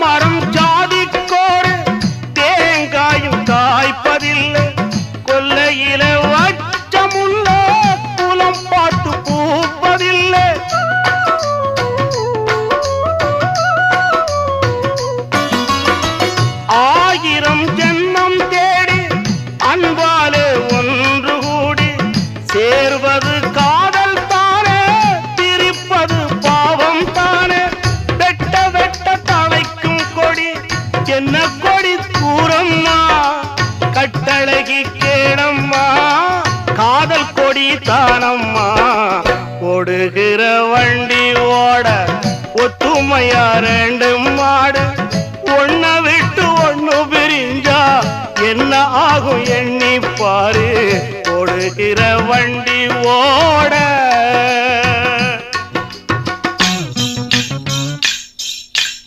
மரம் ஜாதிக்கோடு தேங்காயும் காய்ப்பதில்லை கொல்லையில வச்சமுள்ள குலம் பார்த்து பூப்பதில்லை ஆயிரம் ஜென்மம் தேடி அன்பாலே ஒன்று கூடி சேர்வது காதல் தானே பிரிப்பது பாவம் தானே வெட்ட வெட்ட தலைக்கும் கொடி என்ன கொடி கூறம்மா கட்டழகி கேளம்மா காதல் கொடி தானம்மா ஓடுகிற வண்டி ஓட ஒத்துமையா ரெண்டு மாடு ஒன்ன விட்டு ஒண்ணு பிரிஞ்சா என்ன ஆகும் எண்ணி பாரு ஓடுகிற வண்டி ஓட